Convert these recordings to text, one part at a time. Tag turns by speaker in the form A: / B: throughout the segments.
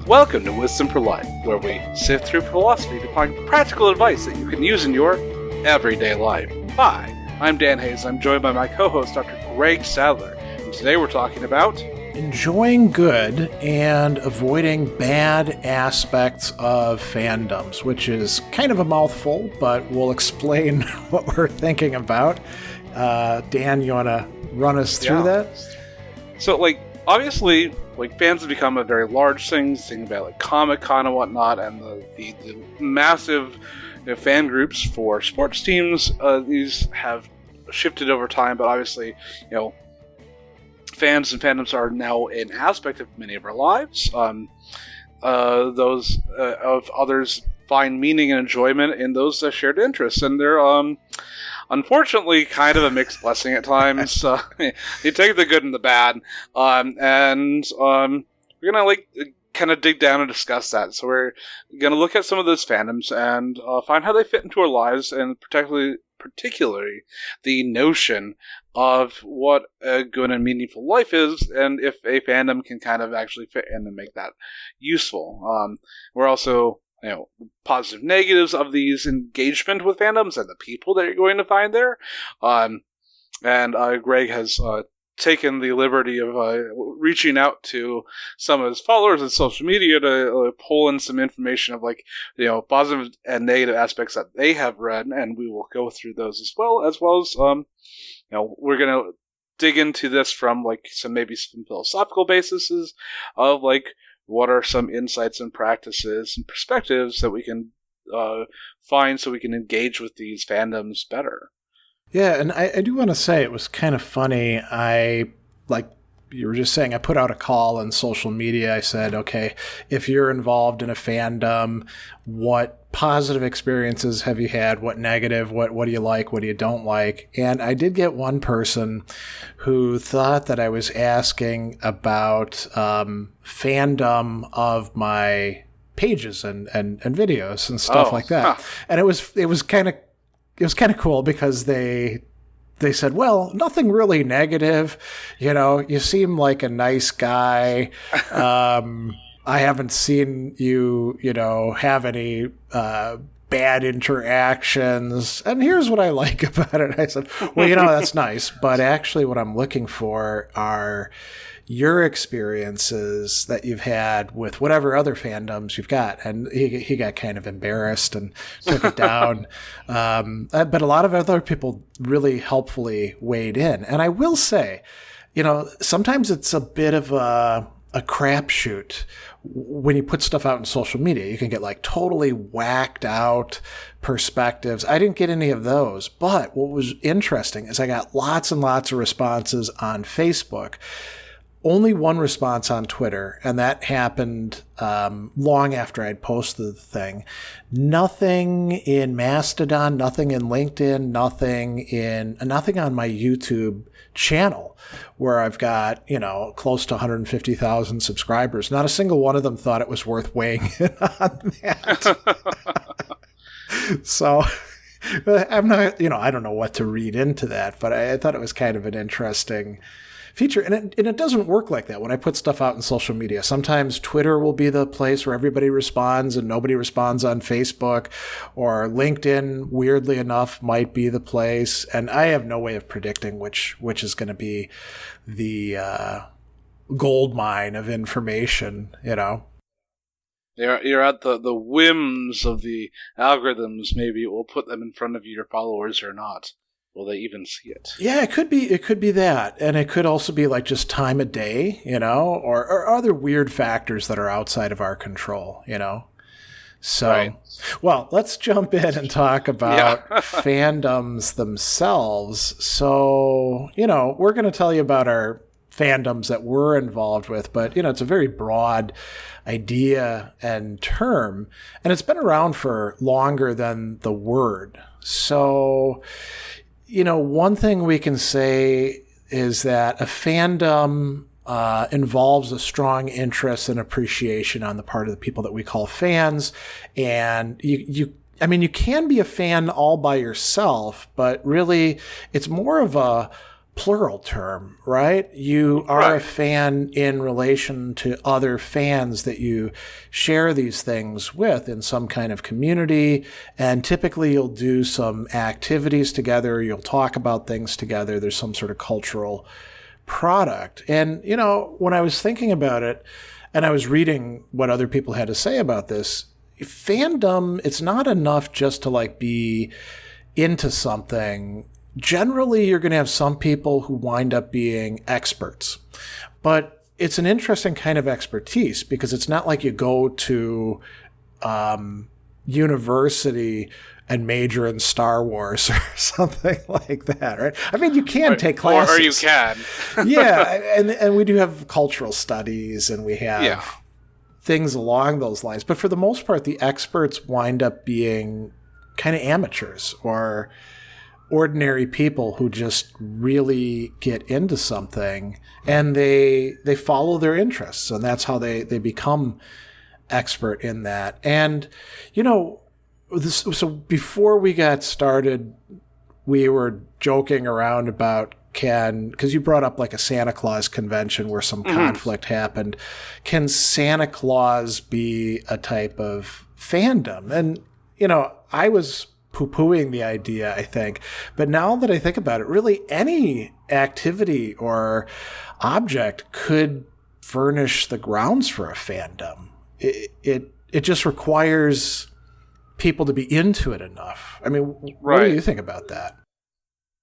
A: Welcome to Wisdom for Life, where we sift through philosophy to find practical advice that you can use in your everyday life. Hi, I'm Dan Hayes. I'm joined by my co-host, Dr. Greg Sadler. And today we're talking about
B: enjoying good and avoiding bad aspects of fandoms, which is kind of a mouthful, but we'll explain what we're thinking about. Dan, you want to run us through that?
A: So, obviously, fans have become a very large thing. Think about Comic-Con and whatnot, and the massive fan groups for sports teams. These have shifted over time, but obviously, fans and fandoms are now an aspect of many of our lives. Those of others find meaning and enjoyment in those shared interests, and they're unfortunately kind of a mixed blessing at times. You take the good and the bad, and we're gonna kind of dig down and discuss that. So we're gonna look at some of those fandoms and find how they fit into our lives, and particularly the notion of what a good and meaningful life is, and if a fandom can kind of actually fit in and make that useful. We're also positive negatives of these engagement with fandoms and the people that you're going to find there. And Greg has taken the liberty of reaching out to some of his followers on social media to pull in some information of positive and negative aspects that they have read, and we will go through those as well as we're going to dig into this from some philosophical bases of what are some insights and practices and perspectives that we can find so we can engage with these fandoms better.
B: Yeah, and I do want to say it was kind of funny. Like you were just saying, I put out a call on social media. I said, okay, if you're involved in a fandom, what positive experiences have you had? What negative? What do you like? What do you don't like? And I did get one person who thought that I was asking about fandom of my pages and videos and stuff like that. Huh. And it was kind of cool because they said, well, nothing really negative. You seem like a nice guy. I haven't seen you, have any bad interactions. And here's what I like about it. I said, well, that's nice. But actually what I'm looking for are your experiences that you've had with whatever other fandoms you've got. And he got kind of embarrassed and took it down. But a lot of other people really helpfully weighed in. And I will say, sometimes it's a bit of a crapshoot when you put stuff out in social media. You can get totally whacked out perspectives. I didn't get any of those. But what was interesting is I got lots and lots of responses on Facebook. Only one response on Twitter, and that happened long after I'd posted the thing. Nothing in Mastodon, nothing in LinkedIn, nothing on my YouTube channel, where I've got close to 150,000 subscribers. Not a single one of them thought it was worth weighing in on that. So I'm not, I don't know what to read into that, but I thought it was kind of an interesting feature. And it doesn't work like that when I put stuff out in social media. Sometimes Twitter will be the place where everybody responds and nobody responds on Facebook, or LinkedIn, weirdly enough, might be the place. And I have no way of predicting which is going to be the gold mine of information,
A: You're at the whims of the algorithms. Maybe it will put them in front of your followers or not. Will they even see it?
B: Yeah, it could be that. And it could also be just time of day, or other weird factors that are outside of our control, So, right. Well, let's jump in and talk about fandoms themselves. So, we're going to tell you about our fandoms that we're involved with, but, it's a very broad idea and term, and it's been around for longer than the word. So, one thing we can say is that a fandom involves a strong interest and appreciation on the part of the people that we call fans. And you can be a fan all by yourself, but really it's more of a plural term, right? You are a fan in relation to other fans that you share these things with in some kind of community. And typically you'll do some activities together. You'll talk about things together. There's some sort of cultural product. And, you know, when I was thinking about it and I was reading what other people had to say about this, fandom, it's not enough just to like be into something. Generally, you're going to have some people who wind up being experts, but it's an interesting kind of expertise because it's not like you go to university and major in Star Wars or something like that, right? I mean, you can take classes.
A: Or you can.
B: Yeah, and we do have cultural studies and we have things along those lines. But for the most part, the experts wind up being kind of amateurs or ordinary people who just really get into something and they follow their interests, and that's how they become expert in that. And, you know, so before we got started, we were joking around about because you brought up like a Santa Claus convention where some conflict happened. Can Santa Claus be a type of fandom? And, you know, I was poo-pooing the idea, I think. But now that I think about it, really any activity or object could furnish the grounds for a fandom. It just requires people to be into it enough. I mean, what do you think about that?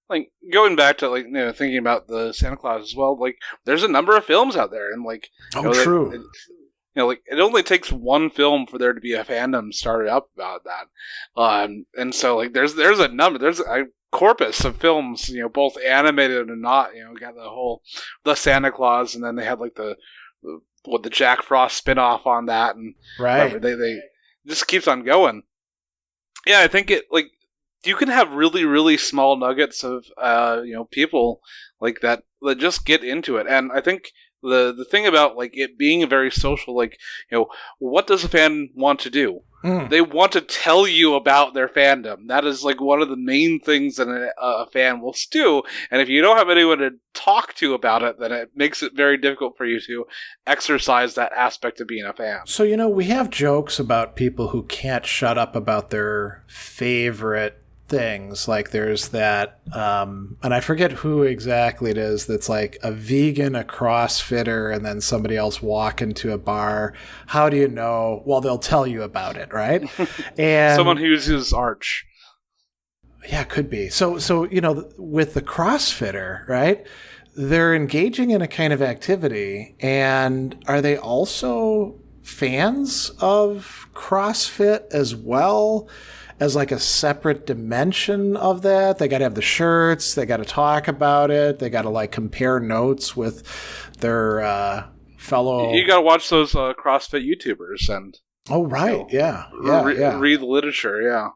A: Like, going back to, like, you know, thinking about the Santa Claus as well, like, there's a number of films out there, and, like...
B: true.
A: You know, like, it only takes one film for there to be a fandom started up about that. And so, like, there's a corpus of films, you know, both animated and not, you know, got the Santa Claus, and then they had, like, the Jack Frost spin-off on that, and they just keeps on going. Yeah, I think you can have really, really small nuggets of, you know, people like that just get into it. And I think the thing about, like, it being very social, like, you know, what does a fan want to do? They want to tell you about their fandom. That is, like, one of the main things that a fan will do. And if you don't have anyone to talk to about it, then it makes it very difficult for you to exercise that aspect of being a fan.
B: So, you know, we have jokes about people who can't shut up about their favorite things. Like there's that, and I forget who exactly it is, that's like a vegan, a CrossFitter, and then somebody else walk into a bar. How do you know? Well, they'll tell you about it, right? And
A: someone who uses Arch.
B: Yeah, could be. So you know, with the CrossFitter, right? They're engaging in a kind of activity, and are they also fans of CrossFit as well? As like a separate dimension of that? They got to have the shirts. They got to talk about it. They got to like compare notes with their fellow.
A: You got to watch those CrossFit YouTubers and.
B: Oh right,
A: you know, read the literature, yeah.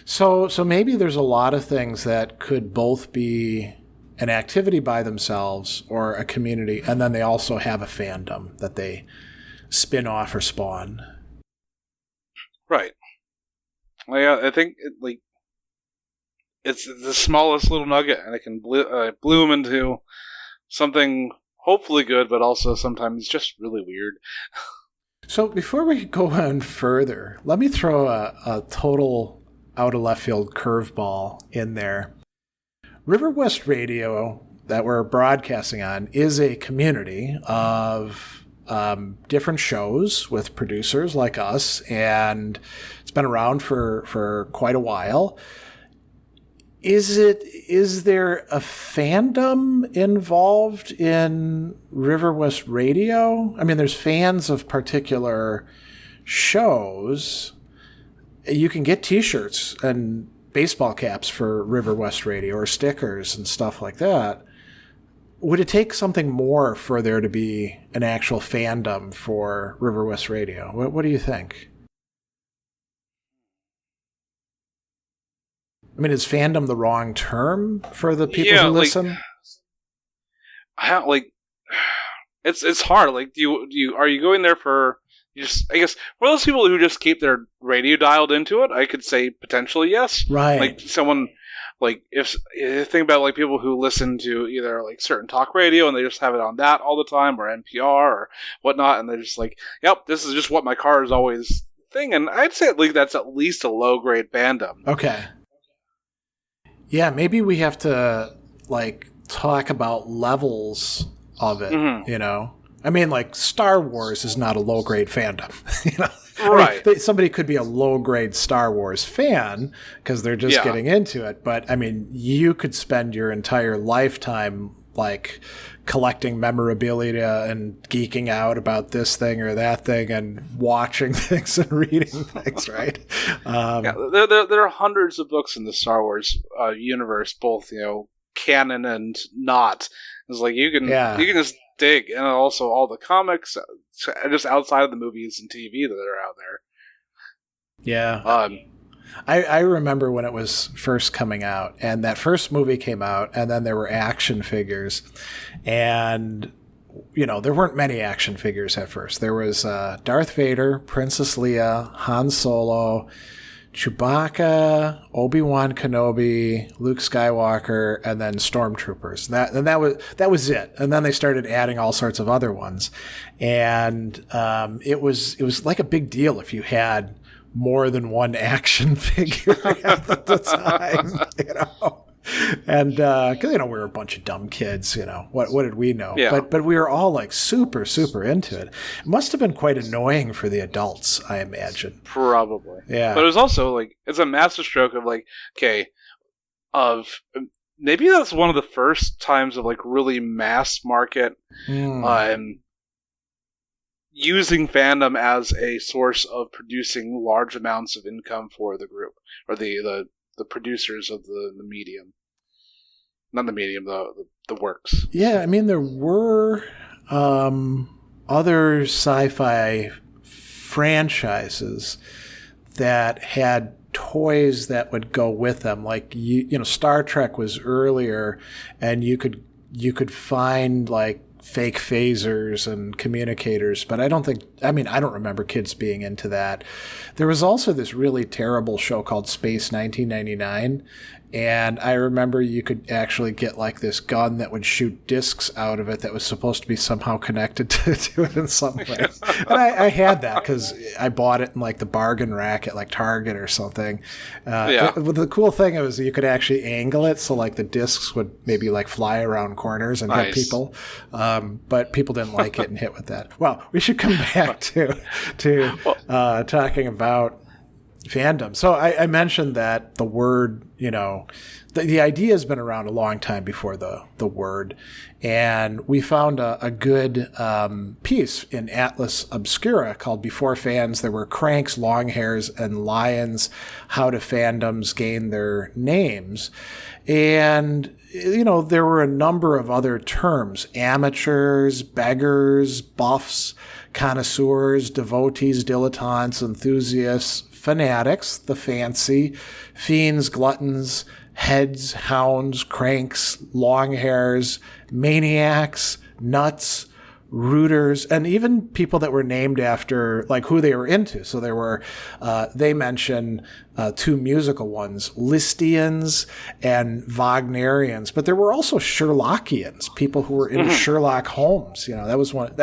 B: So maybe there's a lot of things that could both be an activity by themselves or a community, and then they also have a fandom that they spin off or spawn.
A: Right. Well, yeah, I think it's the smallest little nugget, and it can bloom into something hopefully good, but also sometimes just really weird.
B: So before we go on further, let me throw a total out of left field curveball in there. River West Radio that we're broadcasting on is a community of different shows with producers like us, and it's been around for quite a while. Is there a fandom involved in River West Radio? I mean, there's fans of particular shows. You can get t-shirts and baseball caps for River West Radio or stickers and stuff like that. Would it take something more for there to be an actual fandom for River West Radio? What do you think? I mean, is fandom the wrong term for the people who listen?
A: It's hard. Like, are you going there for just? I guess for those people who just keep their radio dialed into it, I could say potentially yes.
B: Right.
A: Like someone. like if you think about like people who listen to either like certain talk radio and they just have it on that all the time, or NPR or whatnot, and they're just like, yep, this is just what my car is always thing. And I'd say that's at least a low grade fandom.
B: Okay. Yeah, maybe we have to like talk about levels of it, you know? I mean, like, Star Wars is not a low-grade fandom, you know?
A: Right.
B: I mean, somebody could be a low-grade Star Wars fan because they're just getting into it. But, I mean, you could spend your entire lifetime, like, collecting memorabilia and geeking out about this thing or that thing and watching things and reading things, right?
A: There are hundreds of books in the Star Wars universe, both, you know, canon and not. It's like you can just dig, and also all the comics just outside of the movies and TV that are out there.
B: Yeah. I remember when it was first coming out, and that first movie came out, and then there were action figures, and you know, there weren't many action figures at first. There was Darth Vader, Princess Leia, Han Solo, Chewbacca, Obi-Wan Kenobi, Luke Skywalker, and then Stormtroopers. That was it. And then they started adding all sorts of other ones, and it was like a big deal if you had more than one action figure at the time, you know. And because you know, we were a bunch of dumb kids, you know, what did we know?
A: Yeah.
B: But we were all like super into it. It must have been quite annoying for the adults, I imagine.
A: Probably.
B: Yeah.
A: But it was also like, it's a master stroke of like, okay, maybe that's one of the first times of like really mass market using fandom as a source of producing large amounts of income for the group, or the producers of the medium. Not the medium, the works.
B: Yeah, I mean, there were other sci-fi franchises that had toys that would go with them. Like, you know, Star Trek was earlier, and you could find like fake phasers and communicators, but I don't remember kids being into that. There was also this really terrible show called Space 1999, and I remember you could actually get like this gun that would shoot discs out of it that was supposed to be somehow connected to it in some way. And I had that because I bought it in like the bargain rack at like Target or something. But the cool thing was you could actually angle it so like the discs would maybe like fly around corners and hit people. But people didn't like it and hit with that. Well, we should come back to talking about fandom. So I mentioned that the word, you know, the idea has been around a long time before the word, and we found a good piece in Atlas Obscura called "Before Fans There Were Cranks, Longhairs, and Lions: How Do Fandoms Gain Their Names?" And you know, there were a number of other terms: amateurs, beggars, buffs, connoisseurs, devotees, dilettantes, enthusiasts, fanatics, the fancy, fiends, gluttons, heads, hounds, cranks, long hairs, maniacs, nuts, rooters, and even people that were named after like who they were into. So there were, they mention two musical ones, Listians and Wagnerians, but there were also Sherlockians, people who were into Sherlock Holmes. You know, that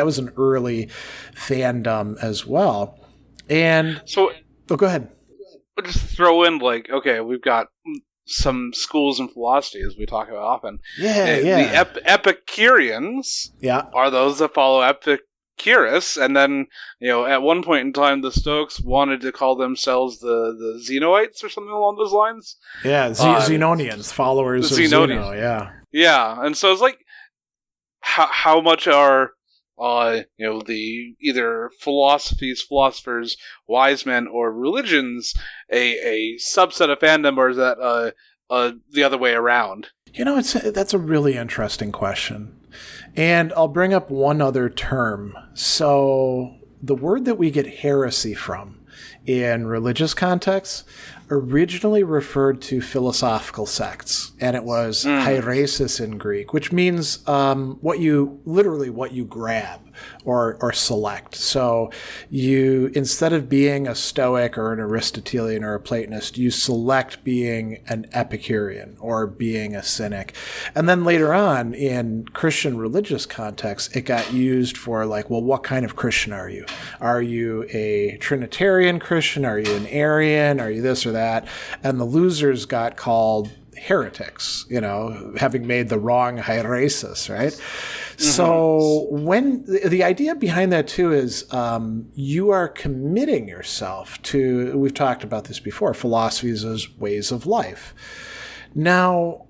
B: was an early fandom as well. And
A: so,
B: go ahead.
A: I'll just throw in like, okay, we've got some schools in philosophy, as we talk about often. The Epicureans are those that follow Epicurus, and then, you know, at one point in time, the Stoics wanted to call themselves the Zenoites or something along those lines.
B: Yeah, Zenonians, followers of Zeno.
A: Yeah, and so it's like, how much are you know, the either philosophies, philosophers, wise men, or religions a subset of fandom, or is that the other way around?
B: You know, that's a really interesting question. And I'll bring up one other term. So the word that we get heresy from in religious contexts originally referred to philosophical sects, and it was hairesis in Greek, which means what you grab. or select. So you, instead of being a Stoic or an Aristotelian or a Platonist, you select being an Epicurean or being a Cynic. And then later on in Christian religious context, it got used for like, well, what kind of Christian are you? Are you a Trinitarian Christian? Are you an Arian? Are you this or that? And the losers got called heretics, having made the wrong hairesis, right? Mm-hmm. So when the idea behind that too is you are committing yourself to, we've talked about this before, philosophies as ways of life. Now,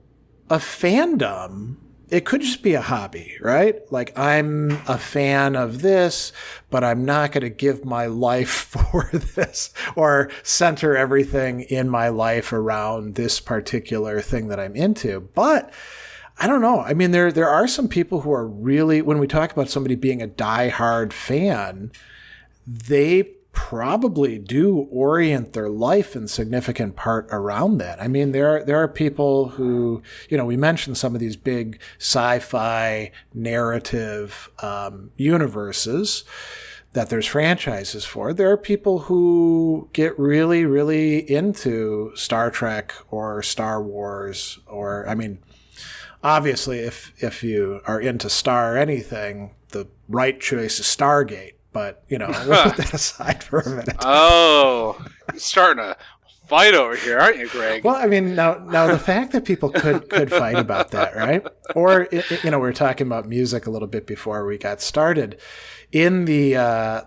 B: a fandom, it could just be a hobby, right? Like, I'm a fan of this, but I'm not going to give my life for this or center everything in my life around this particular thing that I'm into. But I don't know. I mean, there are some people who are really, when we talk about somebody being a diehard fan, they probably do orient their life in significant part around that. I mean, there are people who, we mentioned some of these big sci-fi narrative universes that there's franchises for. There are people who get really, really into Star Trek or Star Wars, or, I mean, obviously, if you are into Star anything, the right choice is Stargate. But, we'll put that aside for a minute.
A: Oh, you're starting a fight over here, aren't you, Greg?
B: Well, I mean, now the fact that people could fight about that, right? Or, we were talking about music a little bit before we got started. In the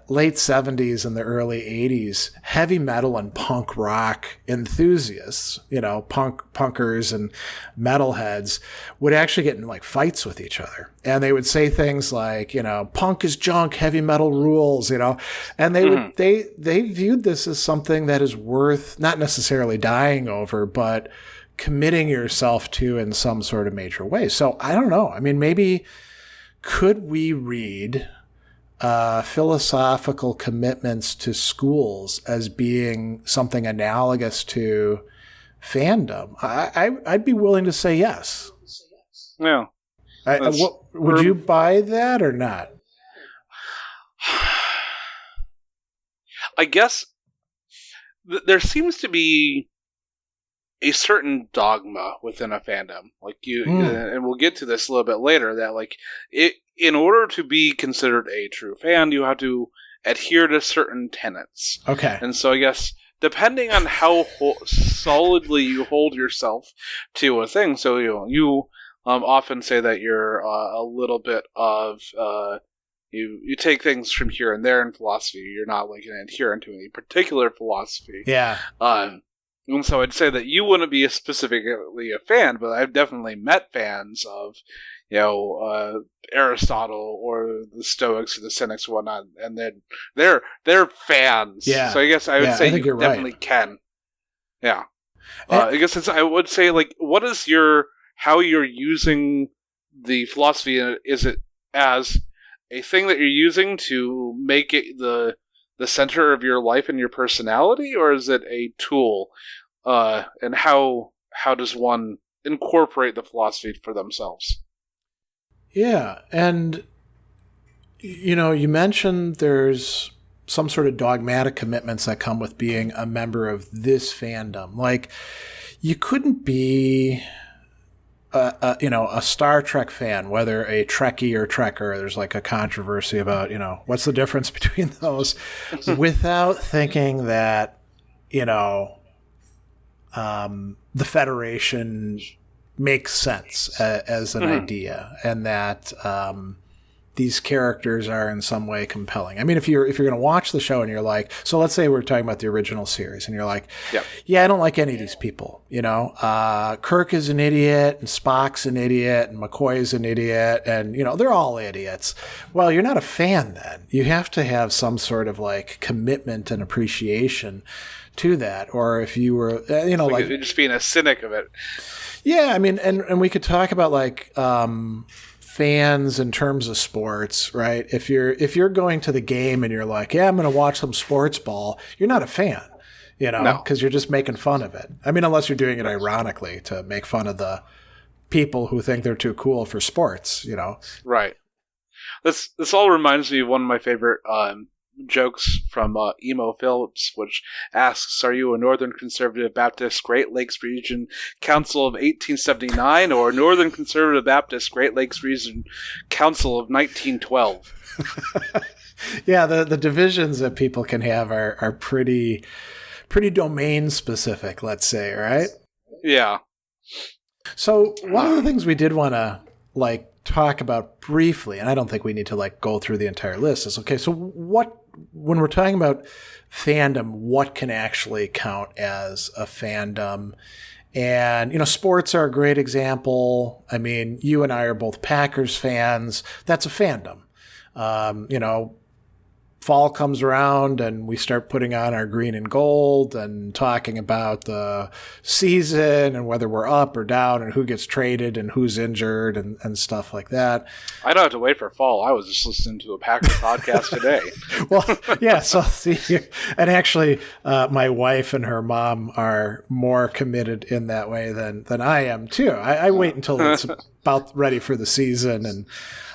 B: late 70s and the early 80s, heavy metal and punk rock enthusiasts, punkers and metalheads would actually get in like fights with each other. And they would say things like, punk is junk, heavy metal rules, and they viewed this as something that is worth not necessarily dying over, but committing yourself to in some sort of major way. So I don't know. I mean, maybe could we read philosophical commitments to schools as being something analogous to fandom? I'd be willing to say yes.
A: Yeah.
B: Would you buy that or not?
A: I guess there seems to be a certain dogma within a fandom, like and we'll get to this a little bit later, that like in order to be considered a true fan, you have to adhere to certain tenets.
B: Okay.
A: And so I guess depending on how solidly you hold yourself to a thing, so you often say that you're a little bit of you take things from here and there in philosophy. You're not like an adherent to any particular philosophy.
B: Yeah.
A: And so I'd say that you wouldn't be specifically a fan, but I've definitely met fans of, Aristotle or the Stoics or the Cynics or whatnot, and then they're fans.
B: Yeah.
A: So I guess I would say you definitely
B: right.
A: can. Yeah. I guess I would say, like, what is how you're using the philosophy? Is it as a thing that you're using to make it the center of your life and your personality, or is it a tool? And how does one incorporate the philosophy for themselves?
B: Yeah, and you mentioned there's some sort of dogmatic commitments that come with being a member of this fandom. Like, you couldn't be a Star Trek fan, whether a Trekkie or Trekker. There's like a controversy about, what's the difference between those, without thinking that, the Federation makes sense as an idea, and that these characters are in some way compelling. I mean, if you're going to watch the show and you're like, so let's say we're talking about the original series, and you're like, yeah, I don't like any of these people. Kirk is an idiot, and Spock's an idiot, and McCoy's an idiot, and they're all idiots. Well, you're not a fan then. You have to have some sort of like commitment and appreciation to that. Or if you were, like
A: you're just being a cynic of it.
B: Yeah, I mean, and we could talk about like fans in terms of sports, right? If you're going to the game and you're like, yeah, I'm going to watch some sports ball, you're not a fan, because you're just making fun of it. I mean, unless you're doing it ironically to make fun of the people who think they're too cool for sports,
A: Right. This all reminds me of one of my favorite jokes from Emo Phillips, which asks, "Are you a Northern Conservative Baptist Great Lakes Region Council of 1879 or Northern Conservative Baptist Great Lakes Region Council of 1912?"
B: Yeah, the divisions that people can have are pretty domain specific, let's say, right?
A: Yeah.
B: So one of the things we did want to talk about briefly, and I don't think we need to go through the entire list, is okay. So when we're talking about fandom, what can actually count as a fandom? And sports are a great example. I mean, you and I are both Packers fans. That's a fandom. Fall comes around and we start putting on our green and gold and talking about the season and whether we're up or down and who gets traded and who's injured and stuff like that.
A: I don't have to wait for fall. I was just listening to a Packers podcast today.
B: Well, yeah. So see, and actually, my wife and her mom are more committed in that way than I am too. I wait until it's about ready for the season and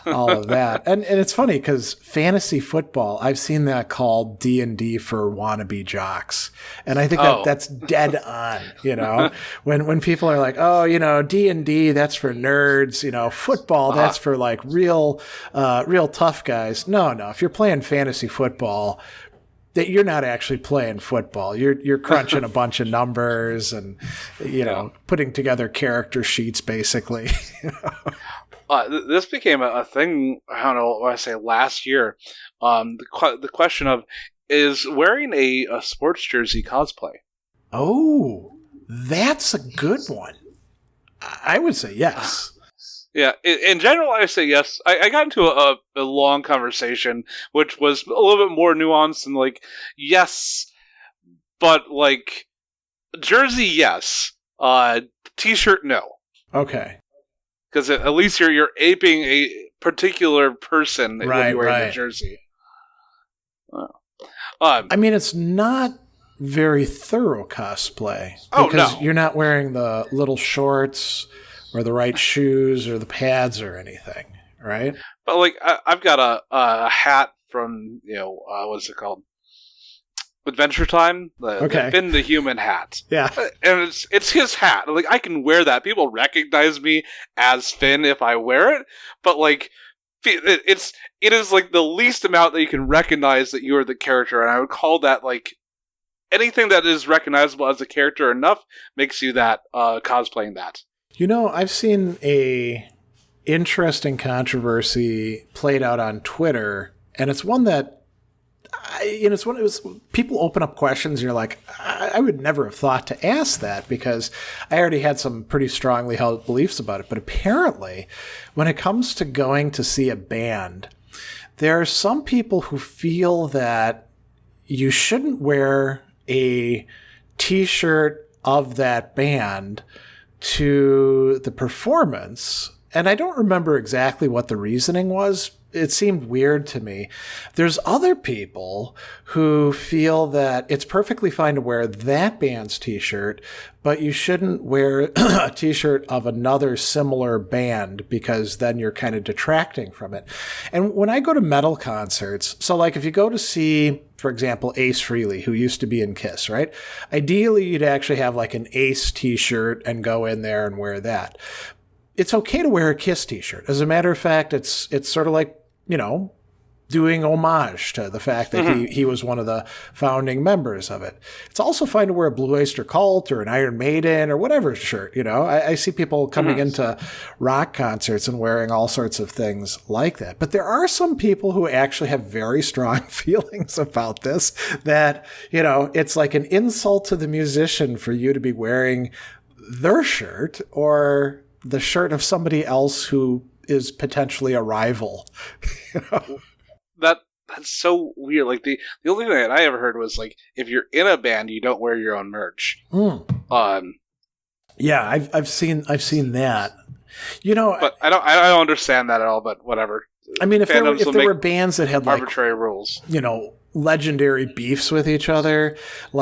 B: all of that. And it's funny because fantasy football, I've seen that called D&D for wannabe jocks. And I think that's dead on, when people are like, oh, D&D, that's for nerds, football, that's for real tough guys. No. If you're playing fantasy football, that you're not actually playing football. You're crunching a bunch of numbers and, putting together character sheets basically.
A: This became a thing, I don't know what I say, last year. The question of, is wearing a sports jersey cosplay?
B: Oh, that's a good one. I would say yes.
A: Yeah, in general, I say yes. I got into a long conversation, which was a little bit more nuanced and yes, but jersey, yes. T-shirt, no.
B: Okay.
A: Because at least you're aping a particular person when you're wearing the jersey.
B: I mean, it's not very thorough cosplay. Because you're not wearing the little shorts or the right shoes or the pads or anything, right?
A: But I've got a hat from, what's it called? Adventure Time, the Finn the Human hat.
B: Yeah,
A: and it's his hat. I can wear that. People recognize me as Finn if I wear it, but it is the least amount that you can recognize that you're the character, and I would call that anything that is recognizable as a character enough makes you that cosplaying that. I've
B: seen a interesting controversy played out on Twitter, and it's one that. People open up questions and you're like, I would never have thought to ask that because I already had some pretty strongly held beliefs about it. But apparently, when it comes to going to see a band, there are some people who feel that you shouldn't wear a T-shirt of that band to the performance. And I don't remember exactly what the reasoning was. It seemed weird to me. There's other people who feel that it's perfectly fine to wear that band's T-shirt, but you shouldn't wear a T-shirt of another similar band because then you're kind of detracting from it. And when I go to metal concerts, so if you go to see, for example, Ace Frehley, who used to be in Kiss, right? Ideally, you'd actually have an Ace T-shirt and go in there and wear that. It's okay to wear a Kiss T-shirt. As a matter of fact, it's sort of doing homage to the fact that he was one of the founding members of it. It's also fine to wear a Blue Oyster Cult or an Iron Maiden or whatever shirt. I see people coming into rock concerts and wearing all sorts of things like that. But there are some people who actually have very strong feelings about this, that, it's like an insult to the musician for you to be wearing their shirt or the shirt of somebody else who is potentially a rival.
A: That's so weird. The only thing that I ever heard was if you're in a band, you don't wear your own merch.
B: Yeah, I've seen that.
A: But I don't understand that at all. But whatever.
B: I mean, if there were bands that had
A: arbitrary rules,
B: legendary beefs with each other,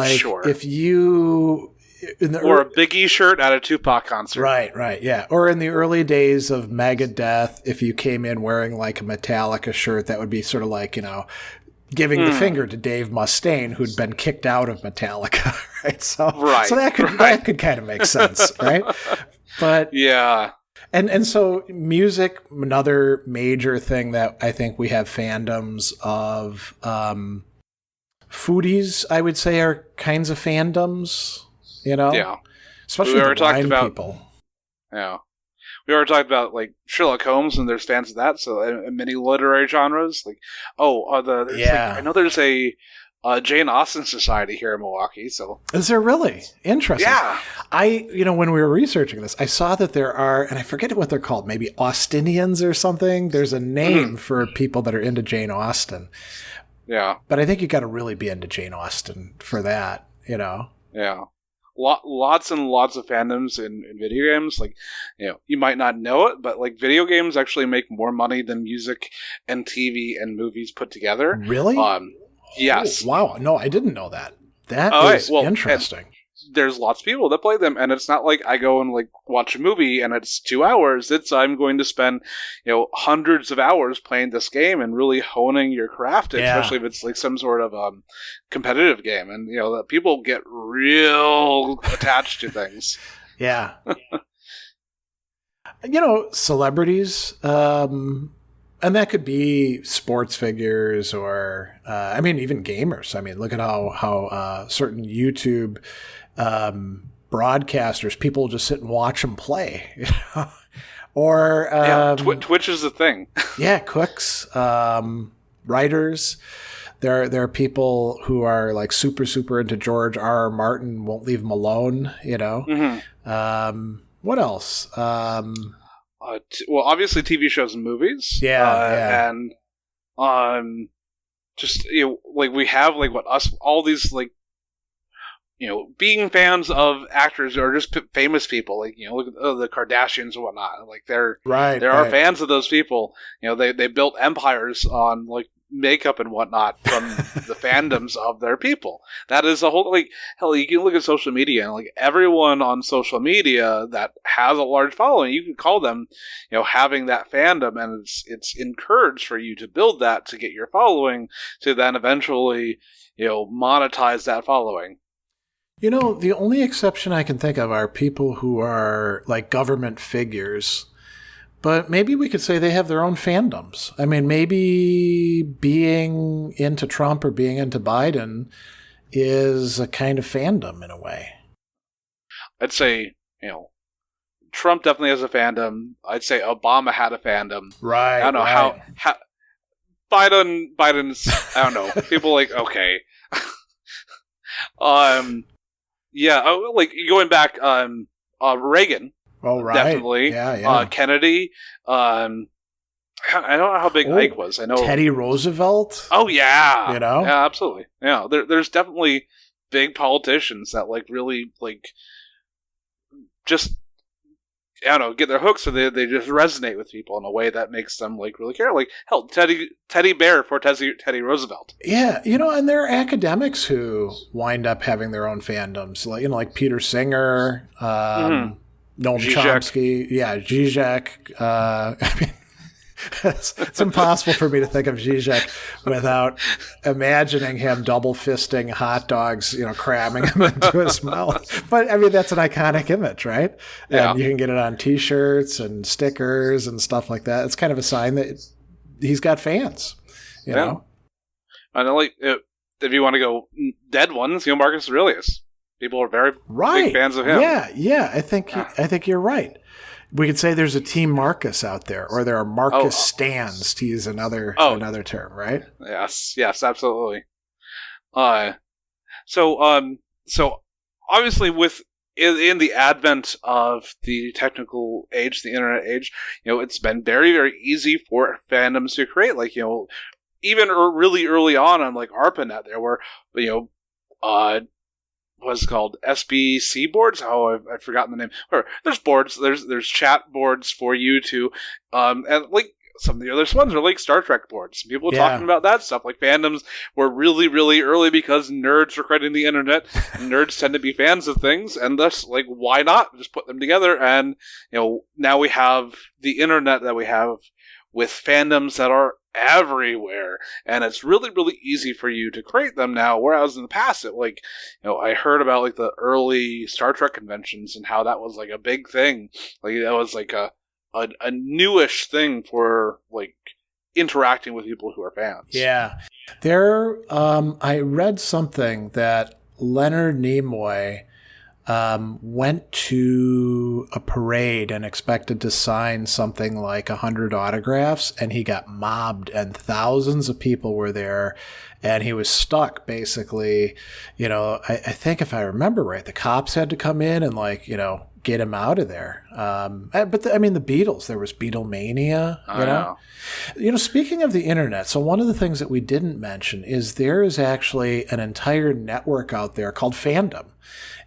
A: sure.
B: if you
A: or a Biggie shirt at a Tupac concert.
B: Right, yeah. Or in the early days of Megadeth, if you came in wearing like a Metallica shirt, that would be sort of like, giving the finger to Dave Mustaine, who'd been kicked out of Metallica, right? So that could kind of make sense, right? But
A: yeah.
B: And so music, another major thing that I think we have fandoms of. Foodies, I would say, are kinds of fandoms,
A: Yeah.
B: Especially the wine people.
A: Yeah. We already talked about, like, Sherlock Holmes, and there's fans of that, so in many literary genres. Like, I know there's a Jane Austen Society here in Milwaukee, so...
B: Is there really? Interesting.
A: Yeah.
B: When we were researching this, I saw that there are, and I forget what they're called, maybe Austinians or something. There's a name for people that are into Jane Austen.
A: Yeah.
B: But I think you got to really be into Jane Austen for that,
A: Yeah. Lots and lots of fandoms in video games. Like, you might not know it, but like video games actually make more money than music and TV and movies put together.
B: Really?
A: Yes.
B: Oh, wow. No, I didn't know that. That is interesting.
A: There's lots of people that play them, and it's not like I go and like watch a movie and it's 2 hours. I'm going to spend hundreds of hours playing this game and really honing your craft, especially if it's like some sort of competitive game, and that people get real attached to things.
B: Yeah. Celebrities, and that could be sports figures or even gamers. I mean, look at how certain YouTube broadcasters, people just sit and watch them play, or
A: Twitch is the thing.
B: Yeah, cooks, writers. There are people who are like super into George R. Martin, won't leave him alone. What else?
A: Obviously TV shows and movies.
B: Yeah.
A: And just like we have like all these like being fans of actors or just famous people, like look at the Kardashians and whatnot. Like there are fans of those people. They built empires on like makeup and whatnot from the fandoms of their people. That is a whole, like, hell, you can look at social media and like everyone on social media that has a large following, you can call them having that fandom, and it's encouraged for you to build that to get your following to then eventually monetize that following.
B: The only exception I can think of are people who are like government figures, but maybe we could say they have their own fandoms. I mean, maybe being into Trump or being into Biden is a kind of fandom in a way.
A: I'd say, Trump definitely has a fandom. I'd say Obama had a fandom.
B: Right.
A: I don't know how Biden's, I don't know. People like, okay. Yeah, like going back, Reagan.
B: Oh, right.
A: Definitely.
B: Yeah.
A: Kennedy. I don't know how big Ike was. I know
B: Teddy Roosevelt.
A: Oh yeah.
B: Yeah,
A: absolutely. Yeah, there's definitely big politicians that like really like just get their hooks, so they just resonate with people in a way that makes them like really care. Like hell, Teddy Bear for Teddy Roosevelt.
B: Yeah, and there are academics who wind up having their own fandoms, like Peter Singer, Noam Chomsky, Zizek. I mean, it's impossible for me to think of Zizek without imagining him double fisting hot dogs, cramming them into his mouth. But I mean, that's an iconic image, right?
A: Yeah.
B: And you can get it on T-shirts and stickers and stuff like that. It's kind of a sign that he's got fans, you know?
A: And like, if you want to go dead ones, Marcus Aurelius. People are very big fans of him.
B: Yeah. I think you're right. We could say there's a Team Marcus out there, or there are Marcus stands, to use another term, right?
A: Yes, absolutely. So obviously, in the advent of the technical age, the internet age, it's been very, very easy for fandoms to create. Like, even really early on like ARPANET, there were, what's it called, SBC boards? Oh, I've forgotten the name. There's boards. There's chat boards for you to, and like some of the earliest ones are like Star Trek boards. People talking about that stuff. Like fandoms were really, really early because nerds were creating the internet. And nerds tend to be fans of things, and thus, like, why not just put them together? And now we have the internet that we have with fandoms that are everywhere, and it's really, really easy for you to create them now. Whereas in the past, I heard about like the early Star Trek conventions and how that was like a big thing. Like that was like a newish thing for like interacting with people who are fans.
B: Yeah, I read something that Leonard Nimoy went to a parade and expected to sign something like 100 autographs, and he got mobbed, and thousands of people were there, and he was stuck basically. I think if I remember right, the cops had to come in and get him out of there. But the Beatles, there was Beatlemania, speaking of the internet, so one of the things that we didn't mention is there is actually an entire network out there called Fandom.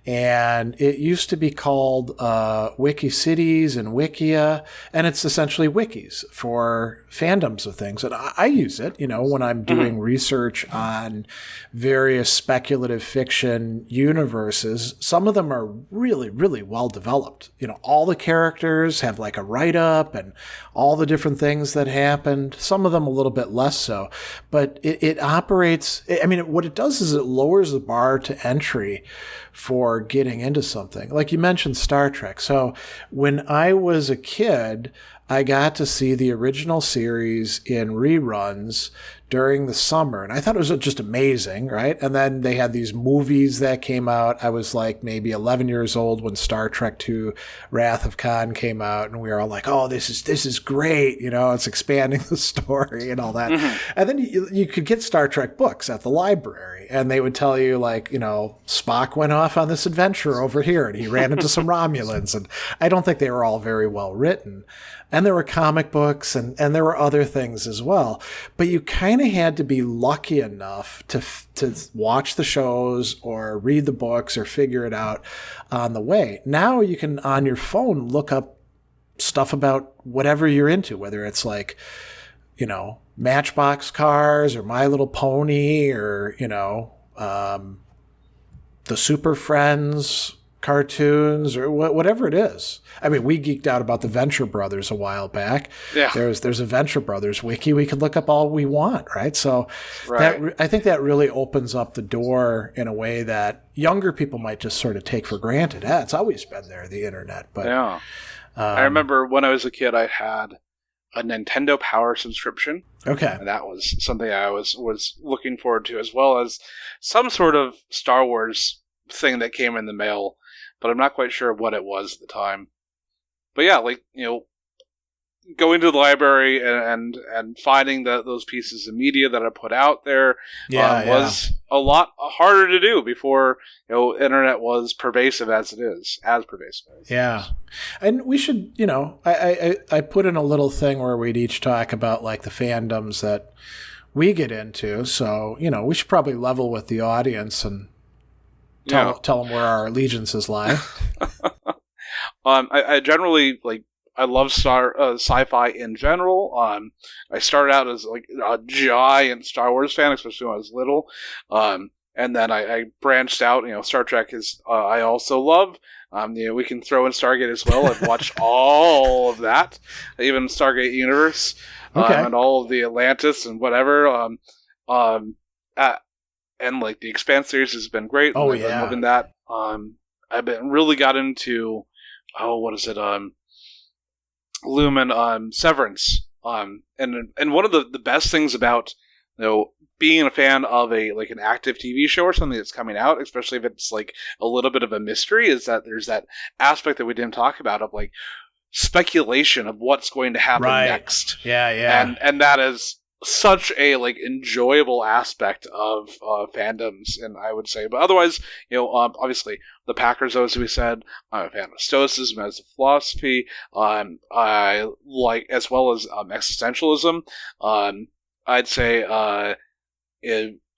B: And it used to be called Wikicities and Wikia, and it's essentially wikis for fandoms of things. And I use it, when I'm doing research on various speculative fiction universes. Some of them are really, really well developed. All the characters have like a write-up and all the different things that happened. Some of them a little bit less so. But it operates, what it does is it lowers the bar to entry for getting into something. Like you mentioned Star Trek. So when I was a kid, I got to see the original series in reruns during the summer, and I thought it was just amazing, right? And then they had these movies that came out. I was like maybe 11 years old when Star Trek II Wrath of Khan came out, and we were all like, oh, this is great, it's expanding the story and all that. And then you could get Star Trek books at the library, and they would tell you Spock went off on this adventure over here, and he ran into some Romulans, and I don't think they were all very well written. And there were comic books and there were other things as well. But you kind of had to be lucky enough to watch the shows or read the books or figure it out on the way. Now you can, on your phone, look up stuff about whatever you're into, whether it's Matchbox cars or My Little Pony or, the Super Friends cartoons or whatever it is. We geeked out about the Venture Brothers a while back. Yeah. There's a Venture Brothers wiki. We could look up all we want, right? So I think that really opens up the door in a way that younger people might just sort of take for granted. It's always been there, the internet. But yeah.
A: I remember when I was a kid, I had a Nintendo Power subscription.
B: Okay.
A: And that was something I was looking forward to, as well as some sort of Star Wars thing that came in the mail, but I'm not quite sure what it was at the time. But yeah, going to the library and finding those pieces of media that are put out there was a lot harder to do before internet was pervasive as it is,
B: Yeah, and we should, I put in a little thing where we'd each talk about the fandoms that we get into. So we should probably level with the audience and tell them where our allegiances lie.
A: I generally I love sci-fi in general. I started out as a giant Star Wars fan, especially when I was little. And then I branched out. Star Trek is I also love. We can throw in Stargate as well. I've watched all of that, even Stargate Universe, and all of the Atlantis and whatever. And the Expanse series has been great.
B: Oh,
A: I've been loving that. I've been really got into what is it? Lumen, Severance. And one of the best things about being a fan of an active TV show or something that's coming out, especially if it's a little bit of a mystery, is that there's that aspect that we didn't talk about of speculation of what's going to happen next.
B: Yeah.
A: And that is such a enjoyable aspect of fandoms, and I would say. But otherwise, obviously the Packers, as we said, I'm a fan of Stoicism as a philosophy. I like, as well as existentialism. I'd say I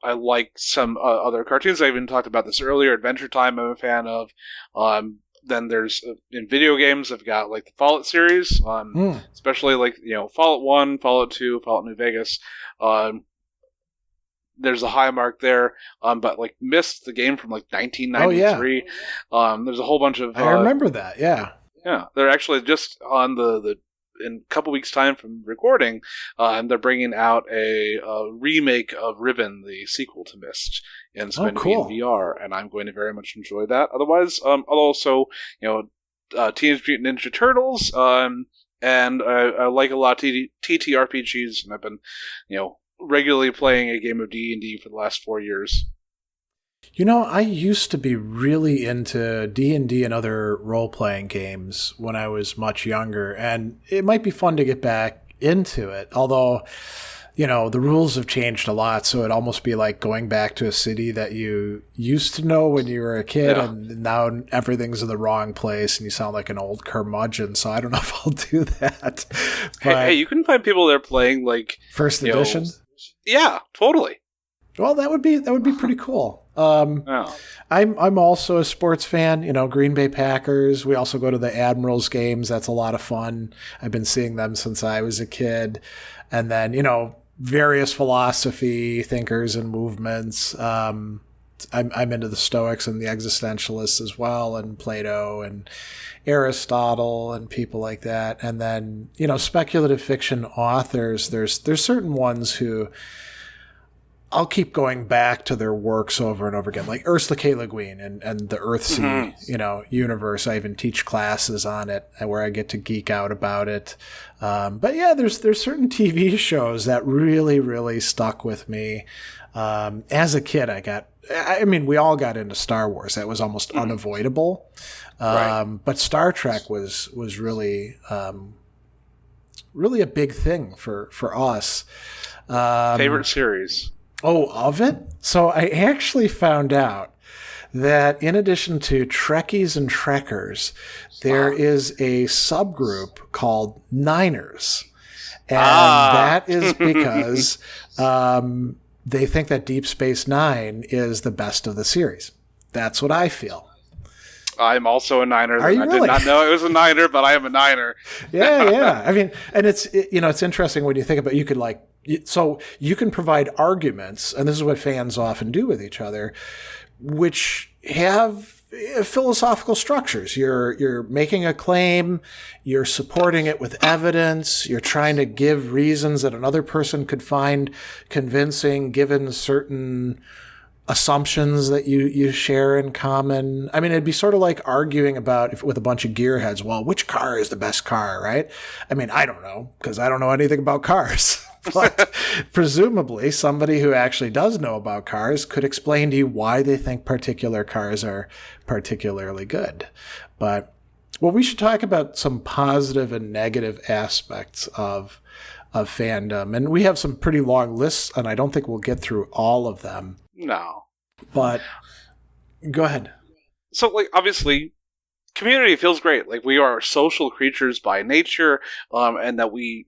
A: like some other cartoons. I even talked about this earlier. Adventure Time, I'm a fan of. then there's in video games, I've got like the Fallout series, especially like Fallout 1, Fallout 2, Fallout New Vegas. There's a high mark there, but like Myst, the game from like 1993. Oh, yeah. There's a whole bunch of.
B: I remember that. Yeah.
A: Yeah, they're actually just on the in a couple weeks' time from recording, and they're bringing out a remake of Ribbon, the sequel to Myst, and it's going to be in VR, and I'm going to very much enjoy that. Otherwise, I'll also, Teenage Mutant Ninja Turtles, and I like a lot of TTRPGs, and I've been, regularly playing a game of D&D for the last 4 years.
B: I used to be really into D&D and other role-playing games when I was much younger, and it might be fun to get back into it, although, the rules have changed a lot, so it'd almost be like going back to a city that you used to know when you were a kid, and now everything's in the wrong place, and you sound like an old curmudgeon, so I don't know if I'll do that. But,
A: hey, you can find people there playing, like...
B: First edition?
A: Yeah, totally.
B: Well, that would be pretty cool. I'm also a sports fan, Green Bay Packers. We also go to the Admirals games. That's a lot of fun. I've been seeing them since I was a kid. And then, various philosophy thinkers and movements. I'm into the Stoics and the Existentialists as well, and Plato and Aristotle and people like that. And then, speculative fiction authors, there's certain ones who I'll keep going back to their works over and over again, like Ursula K. Le Guin and the Earthsea, universe. I even teach classes on it where I get to geek out about it. But yeah, there's certain TV shows that really, really stuck with me. As a kid, we all got into Star Wars. That was almost unavoidable. Right. But Star Trek was really, really a big thing for us.
A: Favorite series?
B: Oh, of it? So I actually found out that in addition to Trekkies and Trekkers, there is a subgroup called Niners. And that is because they think that Deep Space Nine is the best of the series. That's what I feel.
A: I'm also a Niner.
B: Are you really?
A: Did not know it was a Niner, but I am a Niner.
B: Yeah. And it's interesting when you think about it, so you can provide arguments, and this is what fans often do with each other, which have philosophical structures. You're making a claim, you're supporting it with evidence, you're trying to give reasons that another person could find convincing given certain assumptions that you share in common. It'd be sort of like arguing with a bunch of gearheads. Well, which car is the best car, right? I don't know, because I don't know anything about cars. But presumably somebody who actually does know about cars could explain to you why they think particular cars are particularly good. But, we should talk about some positive and negative aspects of fandom. And we have some pretty long lists, and I don't think we'll get through all of them.
A: No.
B: But go ahead.
A: So, obviously, community feels great. We are social creatures by nature, and that we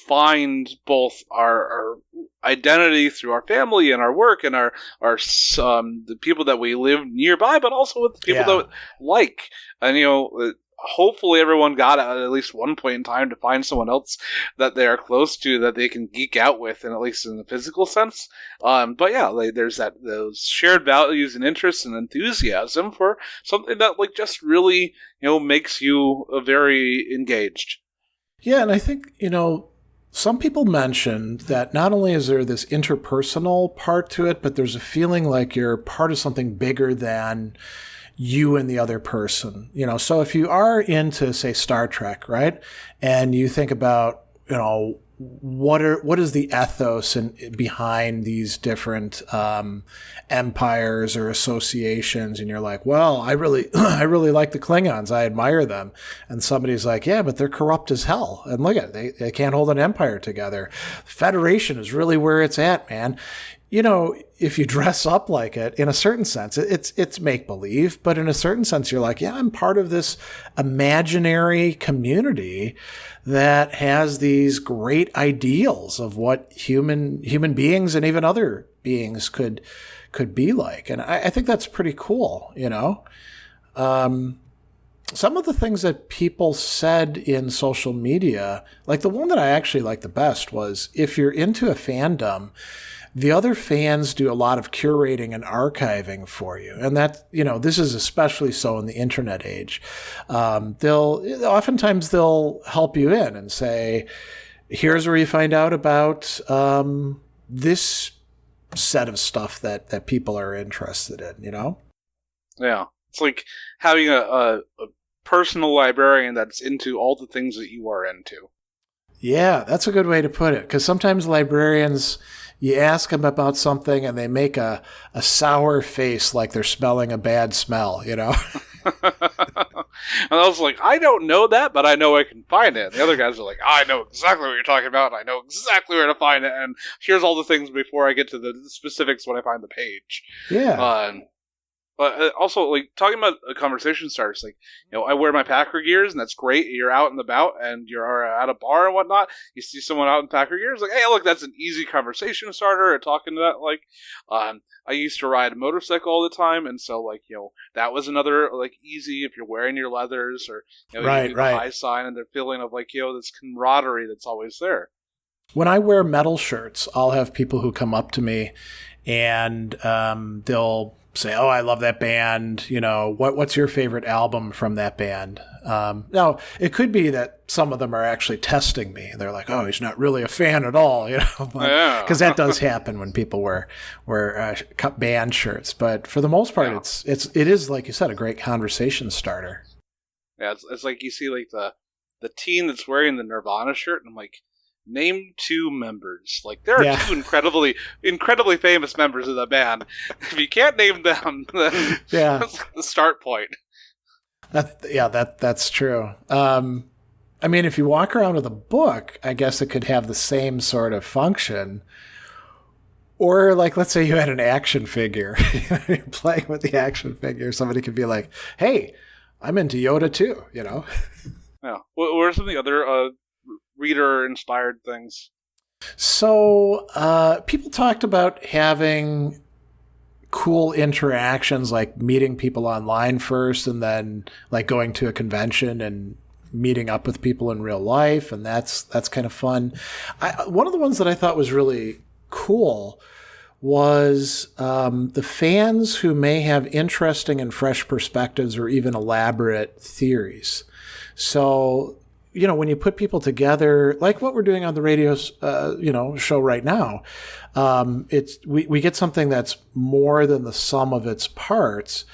A: find both our identity through our family and our work and our the people that we live nearby, but also with the people that like. And hopefully everyone got at least one point in time to find someone else that they are close to that they can geek out with, and at least in the physical sense. But yeah, there's those shared values and interests and enthusiasm for something that just really makes you very engaged.
B: Yeah, and I think some people mentioned that not only is there this interpersonal part to it, but there's a feeling like you're part of something bigger than you and the other person. So if you are into, say, Star Trek, right, and you think about, what is the ethos behind these different empires or associations, and you're like, well, I really like the Klingons, I admire them, and somebody's like, yeah, but they're corrupt as hell, and look at it, they can't hold an empire together. Federation is really where it's at, man. If you dress up like it, in a certain sense, it's make-believe, but in a certain sense, you're like, yeah, I'm part of this imaginary community that has these great ideals of what human beings and even other beings could be like. And I think that's pretty cool, some of the things that people said in social media, like the one that I actually liked the best was, if you're into a fandom, the other fans do a lot of curating and archiving for you. And that, this is especially so in the internet age. Oftentimes they'll help you in and say, here's where you find out about this set of stuff that people are interested in,
A: Yeah. It's like having a personal librarian that's into all the things that you are into.
B: Yeah, that's a good way to put it. Because sometimes librarians, you ask them about something and they make a sour face like they're smelling a bad smell, And
A: I was like, I don't know that, but I know I can find it. And the other guys are like, I know exactly what you're talking about, and I know exactly where to find it, and here's all the things before I get to the specifics when I find the page.
B: Yeah.
A: But also, like, talking about a conversation starters, like, I wear my Packer gears, and that's great. You're out and about, and you're at a bar and whatnot. You see someone out in Packer gears, like, hey, look, that's an easy conversation starter. Or talking to that, like, I used to ride a motorcycle all the time, and so, like, that was another, like, easy if you're wearing your leathers, or,
B: right,
A: you do the high sign, and the feeling of, like, this camaraderie that's always there.
B: When I wear metal shirts, I'll have people who come up to me, and they'll say, oh, I love that band. What's your favorite album from that band? Now, it could be that some of them are actually testing me. They're like, oh, he's not really a fan at all, because that does happen when people wear band shirts. But for the most part, it is, like you said, a great conversation starter.
A: Yeah, it's like you see like the teen that's wearing the Nirvana shirt, and I'm like, name 2 members. Like, there are 2 incredibly famous members of the band. If you can't name them, then that's the start point.
B: That's true. I mean, if you walk around with a book, I guess it could have the same sort of function. Or, like, let's say you had an action figure. You're playing with the action figure. Somebody could be like, hey, I'm into Yoda too, Yeah.
A: What are some of the other reader-inspired things?
B: So people talked about having cool interactions, like meeting people online first and then like going to a convention and meeting up with people in real life, and that's kind of fun. One of the ones that I thought was really cool was the fans who may have interesting and fresh perspectives or even elaborate theories. So when you put people together, like what we're doing on the radio, show right now, we get something that's more than the sum of its parts.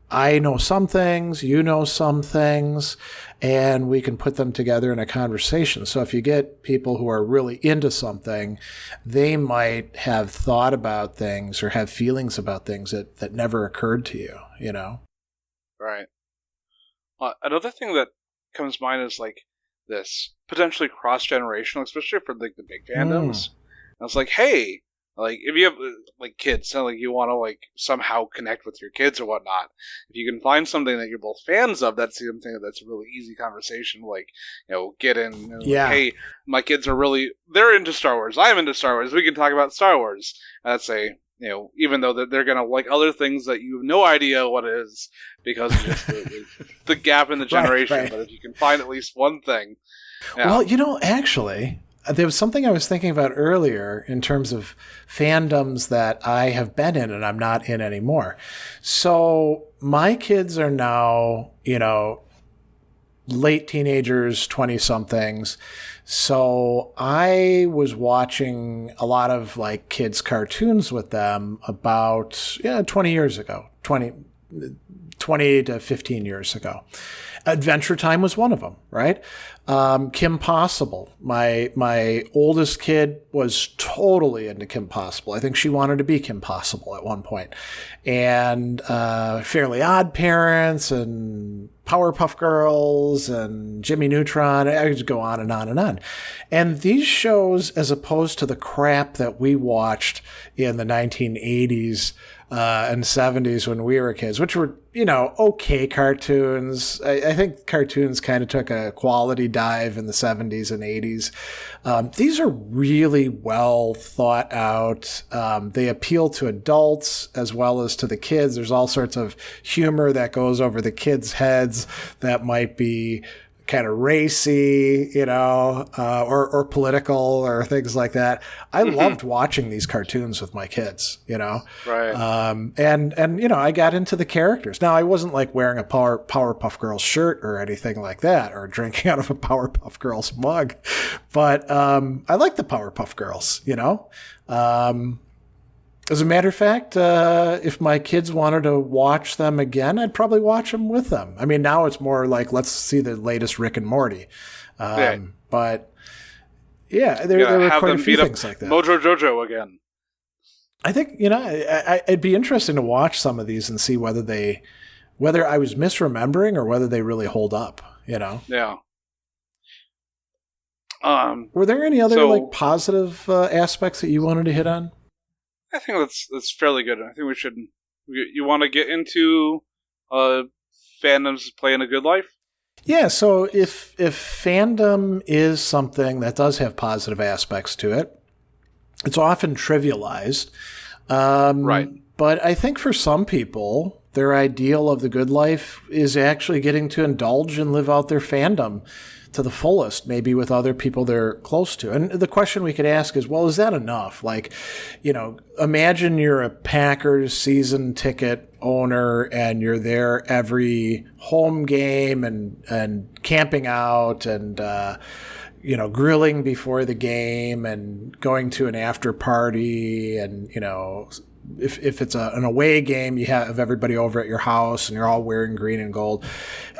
B: I know some things, you know some things, and we can put them together in a conversation. So if you get people who are really into something, they might have thought about things or have feelings about things that never occurred to you,
A: Right. Another thing that comes to mind is like this potentially cross-generational, especially for like the big fandoms. And it's like, hey, like if you have like kids, so like you want to like somehow connect with your kids or whatnot, if you can find something that you're both fans of, that's something that's a really easy conversation. Like, get in. Like, hey, my kids they're into Star Wars. I'm into Star Wars. We can talk about Star Wars. And that's even though they're gonna like other things that you have no idea what it is because of just the gap in the generation. Right. But if you can find at least one thing. Yeah.
B: Well, actually, there was something I was thinking about earlier in terms of fandoms that I have been in and I'm not in anymore. So my kids are now, late teenagers, 20-somethings. So I was watching a lot of like kids' cartoons with them about 20 years ago, 20 to 15 years ago. Adventure Time was one of them, right? Kim Possible. My oldest kid was totally into Kim Possible. I think she wanted to be Kim Possible at one point. And Fairly Odd Parents and Powerpuff Girls and Jimmy Neutron. I could go on and on and on. And these shows, as opposed to the crap that we watched in the 1980s, and 70s when we were kids, which were, okay cartoons. I think cartoons kind of took a quality dive in the 70s and 80s. These are really well thought out. They appeal to adults as well as to the kids. There's all sorts of humor that goes over the kids' heads that might be kind of racy, or political or things like that. I loved watching these cartoons with my kids,
A: Right.
B: And I got into the characters. Now, I wasn't like wearing a Powerpuff Girls shirt or anything like that, or drinking out of a Powerpuff Girls mug, but I like the Powerpuff Girls, As a matter of fact, if my kids wanted to watch them again, I'd probably watch them with them. I mean, now it's more like, let's see the latest Rick and Morty. But yeah, there were quite a few things like that.
A: Mojo Jojo again.
B: I think, it'd be interesting to watch some of these and see whether I was misremembering or whether they really hold up,
A: Yeah.
B: Were there any other positive aspects that you wanted to hit on?
A: I think that's fairly good. I think we should. You want to get into fandoms playing a good life?
B: Yeah. So if fandom is something that does have positive aspects to it, it's often trivialized.
A: Right.
B: But I think for some people, their ideal of the good life is actually getting to indulge and live out their fandom to the fullest, maybe with other people they're close to. And the question we could ask is, well, is that enough? Like, imagine you're a Packers season ticket owner and you're there every home game and camping out and, grilling before the game and going to an after party and, if it's an away game, you have everybody over at your house and you're all wearing green and gold.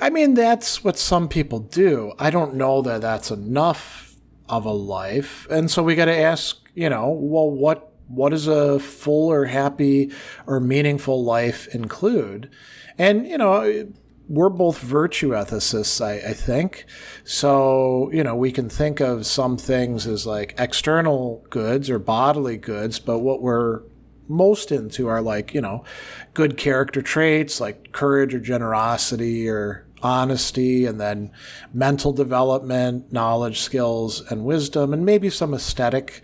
B: I mean, that's what some people do. I don't know that that's enough of a life. And so we got to ask, well, what does a full or happy or meaningful life include? And, we're both virtue ethicists, I think. So, we can think of some things as like external goods or bodily goods, but what we're most into are like, good character traits like courage or generosity or honesty, and then mental development, knowledge, skills, and wisdom, and maybe some aesthetic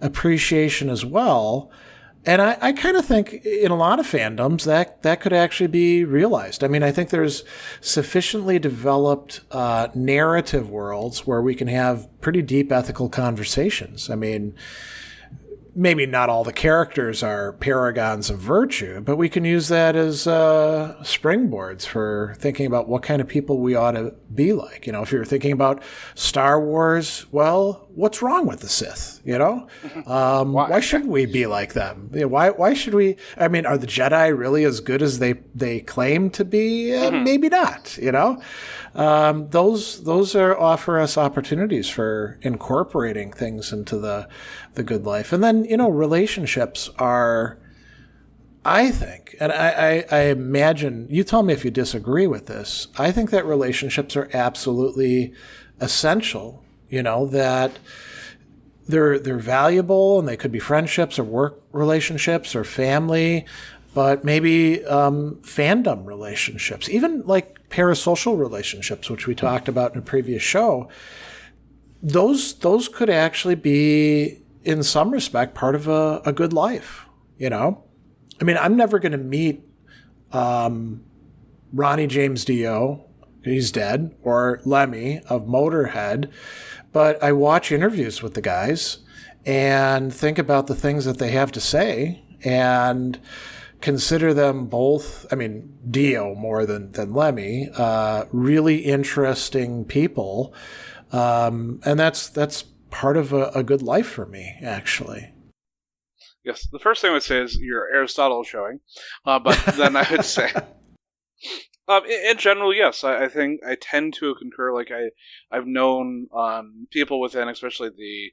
B: appreciation as well. And I kind of think in a lot of fandoms that could actually be realized. I mean, I think there's sufficiently developed narrative worlds where we can have pretty deep ethical conversations. I mean, maybe not all the characters are paragons of virtue, but we can use that as springboards for thinking about what kind of people we ought to be like. If you're thinking about Star Wars, well, what's wrong with the Sith? Why shouldn't we be like them? Why should we? I mean, are the Jedi really as good as they claim to be? Maybe not. Those offer us opportunities for incorporating things into the good life. And then, relationships are, I think, and I imagine, you tell me if you disagree with this, I think that relationships are absolutely essential, that they're valuable, and they could be friendships or work relationships or family, but maybe fandom relationships, even like parasocial relationships, which we talked about in a previous show. Those could actually be, in some respect, part of a good life. I mean, I'm never going to meet Ronnie James Dio, he's dead, or Lemmy of Motorhead, but I watch interviews with the guys and think about the things that they have to say and consider them both, I mean, Dio more than Lemmy, really interesting people. And that's part of a good life for me, actually.
A: Yes, the first thing I would say is your Aristotle showing, but then I would say, in general, yes, I think I tend to concur. Like I've known people within, especially the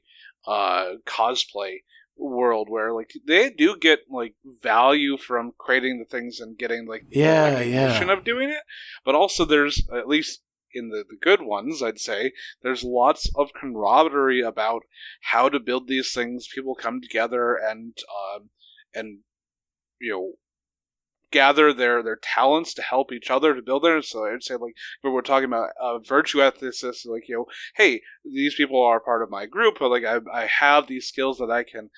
A: cosplay world, where like they do get like value from creating the things and getting like the recognition of doing it, but also there's, at least in the good ones, I'd say, there's lots of camaraderie about how to build these things. People come together and gather their talents to help each other to build there. So I'd say, like, if we're talking about virtue ethicists, like, hey, these people are part of my group, but like I have these skills that I can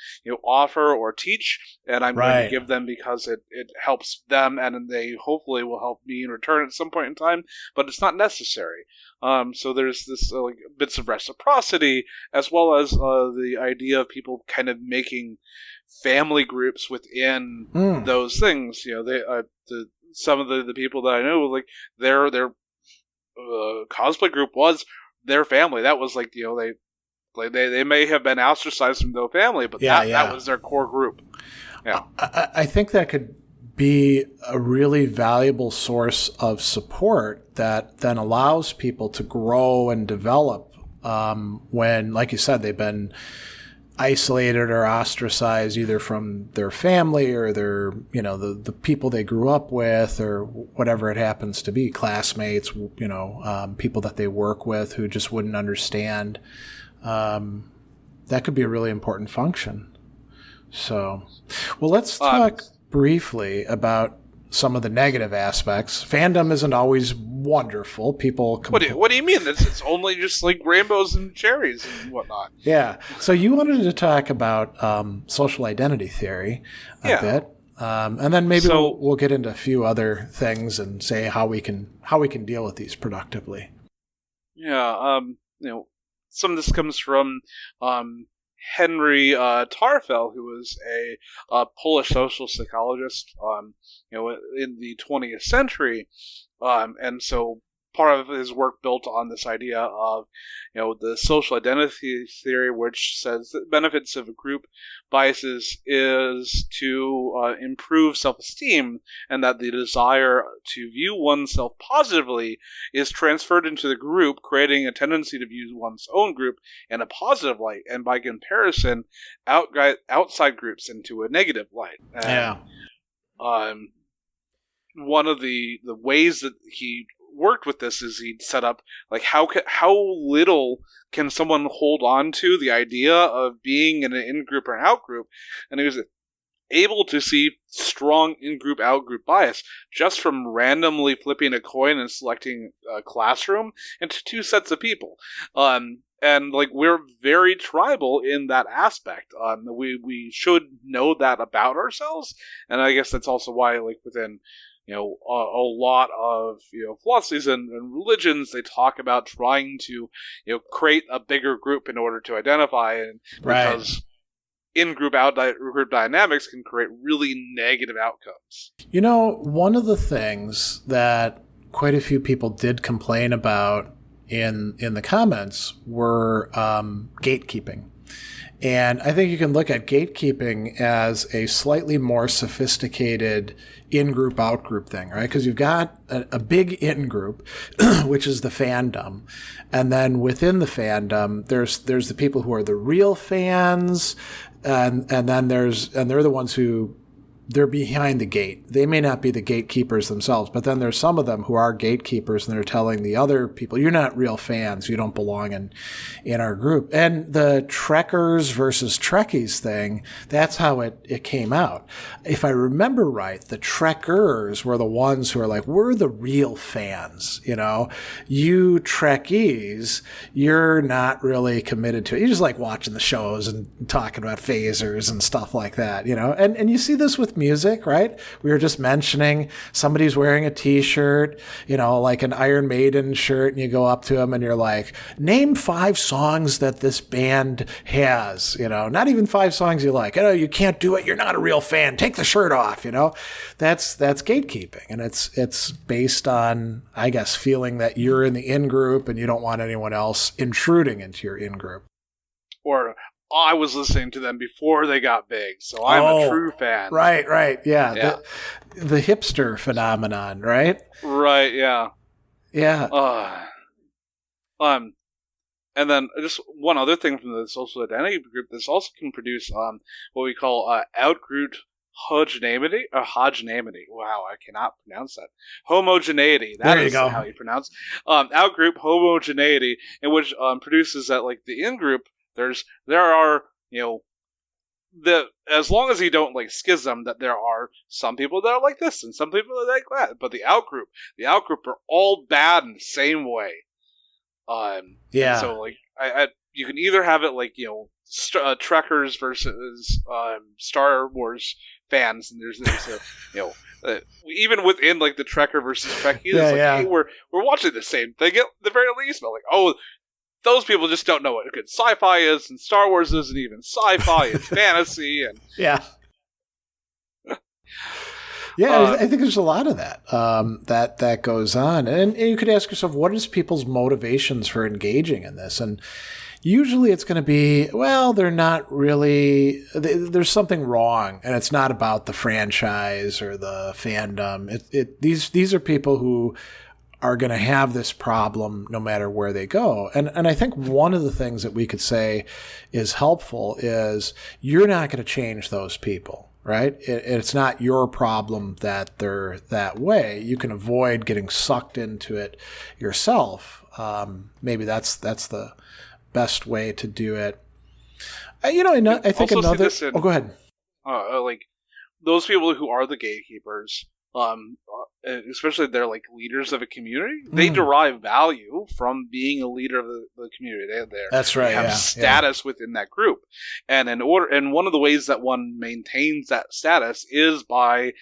A: offer or teach, and I'm going to give them because it helps them, and they hopefully will help me in return at some point in time. But it's not necessary. So there's this like bits of reciprocity, as well as the idea of people kind of making family groups within those things. Some of the people that I know, like their cosplay group was their family. That was like they may have been ostracized from their family, but that was their core group. Yeah,
B: I think that could be a really valuable source of support that then allows people to grow and develop when, like you said, they've been isolated or ostracized either from their family or their, the people they grew up with or whatever it happens to be, classmates, people that they work with who just wouldn't understand. That could be a really important function. So, well, let's talk briefly about some of the negative aspects. Fandom isn't always wonderful. People
A: what do you mean? It's only just like rainbows and cherries and whatnot.
B: Yeah. So you wanted to talk about social identity theory a bit, and then maybe we'll get into a few other things and say how we can deal with these productively.
A: Yeah. Some of this comes from Henry Tarfel, who was a Polish social psychologist, in the 20th century, and so part of his work built on this idea of, the social identity theory, which says that benefits of group biases is to improve self-esteem, and that the desire to view oneself positively is transferred into the group, creating a tendency to view one's own group in a positive light, and by comparison, outside groups into a negative light. And, one of the ways that he worked with this is he'd set up like how little can someone hold on to the idea of being in an in-group or an out-group, and he was able to see strong in-group out-group bias just from randomly flipping a coin and selecting a classroom into two sets of people. And like we're very tribal in that aspect. We should know that about ourselves, and I guess that's also why, like within a lot of philosophies and religions, they talk about trying to create a bigger group in order to identify, and because in-group out-group dynamics can create really negative outcomes.
B: One of the things that quite a few people did complain about in the comments were gatekeeping. And I think you can look at gatekeeping as a slightly more sophisticated in-group, out-group thing, right? Because you've got a big in-group, which is the fandom. And then within the fandom, there's the people who are the real fans, and then they're the ones who they're behind the gate. They may not be the gatekeepers themselves, but then there's some of them who are gatekeepers, and they're telling the other people, you're not real fans. You don't belong in our group. And the Trekkers versus Trekkies thing, that's how it came out. If I remember right, the Trekkers were the ones who are like, we're the real fans. You Trekkies, you're not really committed to it. You just like watching the shows and talking about phasers and stuff like that, and you see this with music, right? We were just mentioning somebody's wearing a t-shirt, like an Iron Maiden shirt, and you go up to them and you're like, name 5 songs that this band has, not even 5 songs you like. You can't do it. You're not a real fan. Take the shirt off, That's gatekeeping. And it's based on, I guess, feeling that you're in the in-group and you don't want anyone else intruding into your in-group.
A: Or I was listening to them before they got big, so I'm a true fan.
B: Right. Yeah. The hipster phenomenon, right?
A: Right, yeah.
B: Yeah.
A: And then just one other thing from the social identity group, this also can produce what we call out-group homogeneity. Wow, I cannot pronounce that. Homogeneity. That is how you pronounce. Out-group homogeneity, in which produces that, like, the in-group, there are as long as you don't like schism, that there are some people that are like this and some people that are like that, but the outgroup are all bad in the same way.
B: Yeah.
A: So like, you can either have it like Trekkers versus Star Wars fans, and there's a even within like the Trekker versus Trekkies, hey, we're watching the same thing at the very least, but like, those people just don't know what good sci-fi is, and Star Wars isn't even sci-fi; it's fantasy, and
B: yeah. Yeah, I think there's a lot of that that goes on, and you could ask yourself, what is people's motivations for engaging in this? And usually, it's going to be, well, they're not really. There's something wrong, and it's not about the franchise or the fandom. These are people who are going to have this problem no matter where they go. And I think one of the things that we could say is helpful is you're not going to change those people, right? It's not your problem that they're that way. You can avoid getting sucked into it yourself. Maybe that's the best way to do it. I think another... go ahead.
A: Like, those people who are the gatekeepers... especially they're like leaders of a community. They derive value from being a leader of the community.
B: That's right.
A: They have status within that group, and one of the ways that one maintains that status is by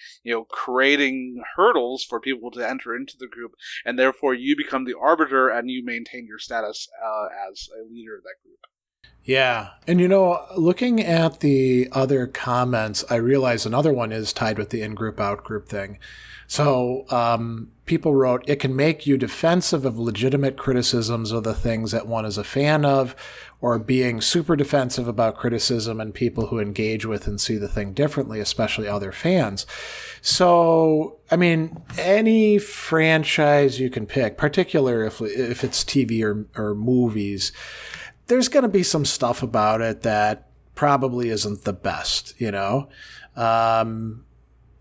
A: creating hurdles for people to enter into the group, and therefore you become the arbiter and you maintain your status as a leader of that group.
B: Yeah. And, looking at the other comments, I realize another one is tied with the in-group, out-group thing. So people wrote, it can make you defensive of legitimate criticisms of the things that one is a fan of, or being super defensive about criticism and people who engage with and see the thing differently, especially other fans. So, I mean, any franchise you can pick, particularly if it's TV or movies, there's going to be some stuff about it that probably isn't the best,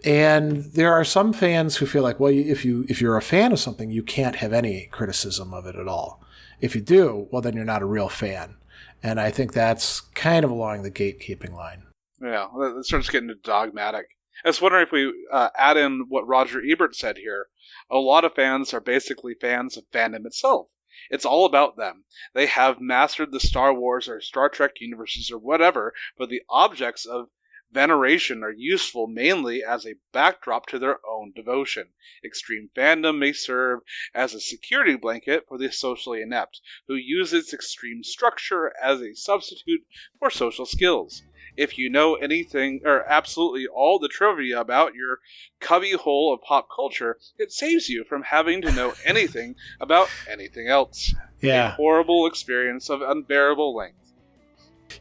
B: and there are some fans who feel like, well, if you're a fan of something, you can't have any criticism of it at all. If you do, well, then you're not a real fan. And I think that's kind of along the gatekeeping line.
A: Yeah, that starts getting dogmatic. I was wondering if we add in what Roger Ebert said here. A lot of fans are basically fans of fandom itself. It's all about them. They have mastered the Star Wars or Star Trek universes or whatever, but the objects of veneration are useful mainly as a backdrop to their own devotion. Extreme fandom may serve as a security blanket for the socially inept, who use its extreme structure as a substitute for social skills. If you know anything, or absolutely all the trivia about your cubbyhole of pop culture, it saves you from having to know anything about anything else.
B: Yeah.
A: A horrible experience of unbearable length.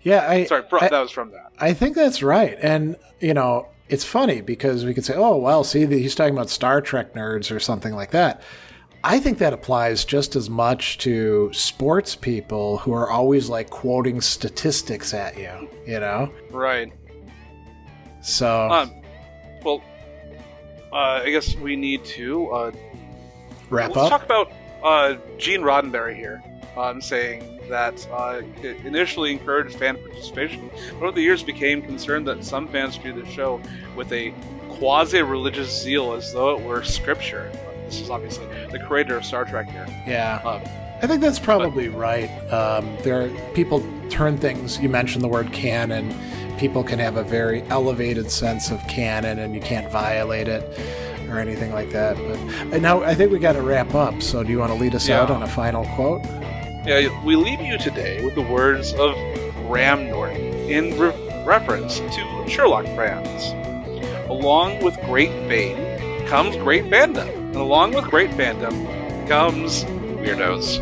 B: Yeah,
A: that was from that.
B: I think that's right. And, it's funny because we could say, oh, well, see, he's talking about Star Trek nerds or something like that. I think that applies just as much to sports people who are always like quoting statistics at you,
A: Right.
B: So,
A: I guess we need to
B: wrap up.
A: Let's talk about Gene Roddenberry here, saying that it initially encouraged fan participation, but over the years became concerned that some fans view the show with a quasi-religious zeal as though it were scripture. This is obviously the creator of Star Trek here.
B: Yeah. I think that's probably right. People turn things, you mentioned the word canon, people can have a very elevated sense of canon and you can't violate it or anything like that. But now I think we got to wrap up, so do you want to lead us out on a final quote?
A: Yeah, we leave you today with the words of Graham Norton in reference to Sherlock fans. Along with great fame comes great fandom. And along with great fandom comes weirdos.